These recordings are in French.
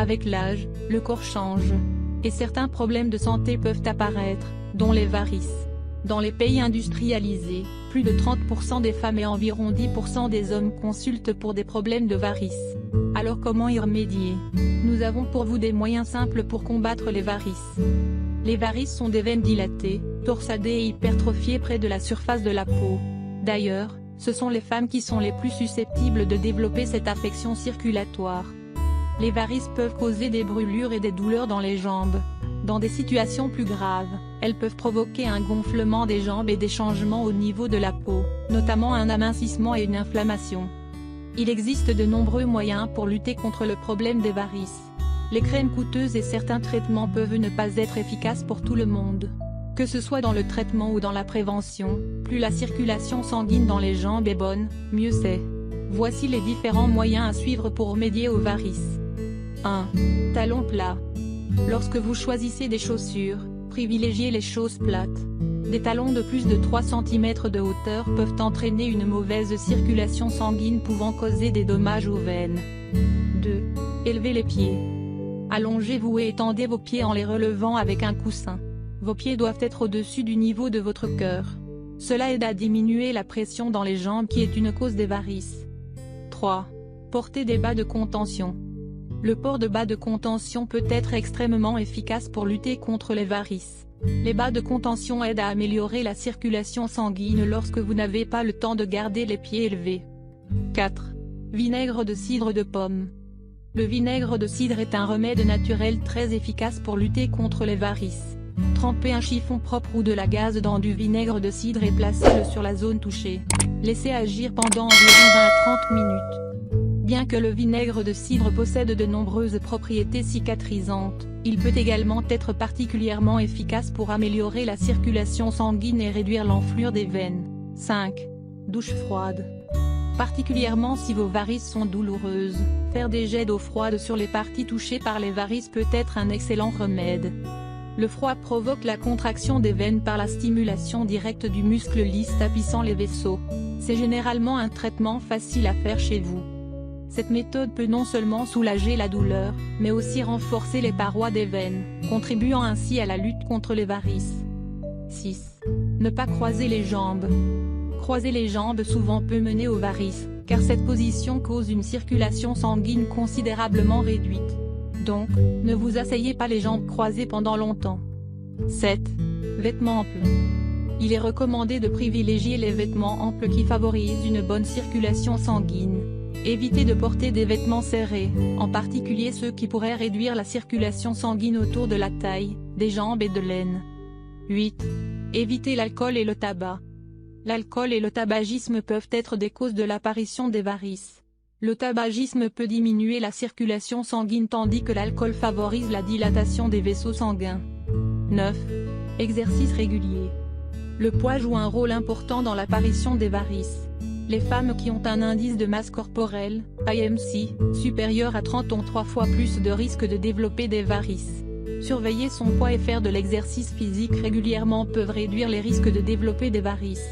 Avec l'âge, le corps change. Et certains problèmes de santé peuvent apparaître, dont les varices. Dans les pays industrialisés, plus de 30% des femmes et environ 10% des hommes consultent pour des problèmes de varices. Alors comment y remédier? Nous avons pour vous des moyens simples pour combattre les varices. Les varices sont des veines dilatées, torsadées et hypertrophiées près de la surface de la peau. D'ailleurs, ce sont les femmes qui sont les plus susceptibles de développer cette affection circulatoire. Les varices peuvent causer des brûlures et des douleurs dans les jambes. Dans des situations plus graves, elles peuvent provoquer un gonflement des jambes et des changements au niveau de la peau, notamment un amincissement et une inflammation. Il existe de nombreux moyens pour lutter contre le problème des varices. Les crèmes coûteuses et certains traitements peuvent ne pas être efficaces pour tout le monde. Que ce soit dans le traitement ou dans la prévention, plus la circulation sanguine dans les jambes est bonne, mieux c'est. Voici les différents moyens à suivre pour remédier aux varices. 1. Talons plats. Lorsque vous choisissez des chaussures, privilégiez les choses plates. Des talons de plus de 3 cm de hauteur peuvent entraîner une mauvaise circulation sanguine pouvant causer des dommages aux veines. 2. Élevez les pieds. Allongez-vous et étendez vos pieds en les relevant avec un coussin. Vos pieds doivent être au-dessus du niveau de votre cœur. Cela aide à diminuer la pression dans les jambes qui est une cause des varices. 3. Portez des bas de contention. Le port de bas de contention peut être extrêmement efficace pour lutter contre les varices. Les bas de contention aident à améliorer la circulation sanguine lorsque vous n'avez pas le temps de garder les pieds élevés. 4. Vinaigre de cidre de pomme. Le vinaigre de cidre est un remède naturel très efficace pour lutter contre les varices. Trempez un chiffon propre ou de la gaze dans du vinaigre de cidre et placez-le sur la zone touchée. Laissez agir pendant environ 20 à 30 minutes. Bien que le vinaigre de cidre possède de nombreuses propriétés cicatrisantes, il peut également être particulièrement efficace pour améliorer la circulation sanguine et réduire l'enflure des veines. 5. Douche froide. Particulièrement si vos varices sont douloureuses, faire des jets d'eau froide sur les parties touchées par les varices peut être un excellent remède. Le froid provoque la contraction des veines par la stimulation directe du muscle lisse tapissant les vaisseaux. C'est généralement un traitement facile à faire chez vous. Cette méthode peut non seulement soulager la douleur, mais aussi renforcer les parois des veines, contribuant ainsi à la lutte contre les varices. 6. Ne pas croiser les jambes. Croiser les jambes souvent peut mener aux varices, car cette position cause une circulation sanguine considérablement réduite. Donc, ne vous asseyez pas les jambes croisées pendant longtemps. 7. Vêtements amples. Il est recommandé de privilégier les vêtements amples qui favorisent une bonne circulation sanguine. Évitez de porter des vêtements serrés, en particulier ceux qui pourraient réduire la circulation sanguine autour de la taille, des jambes et de l'aine. 8. Évitez l'alcool et le tabac. L'alcool et le tabagisme peuvent être des causes de l'apparition des varices. Le tabagisme peut diminuer la circulation sanguine tandis que l'alcool favorise la dilatation des vaisseaux sanguins. 9. Exercice régulier. Le poids joue un rôle important dans l'apparition des varices. Les femmes qui ont un indice de masse corporelle, IMC, supérieur à 30 ont 3 fois plus de risques de développer des varices. Surveiller son poids et faire de l'exercice physique régulièrement peuvent réduire les risques de développer des varices.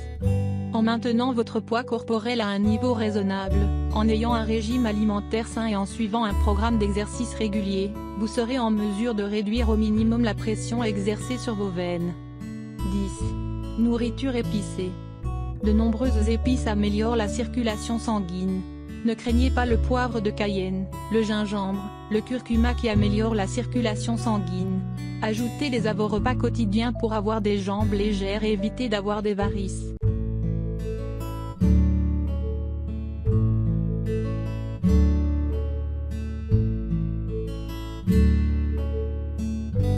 En maintenant votre poids corporel à un niveau raisonnable, en ayant un régime alimentaire sain et en suivant un programme d'exercice régulier, vous serez en mesure de réduire au minimum la pression exercée sur vos veines. 10. Nourriture épicée. De nombreuses épices améliorent la circulation sanguine. Ne craignez pas le poivre de Cayenne, le gingembre, le curcuma qui améliorent la circulation sanguine. Ajoutez-les à vos repas quotidiens pour avoir des jambes légères et éviter d'avoir des varices.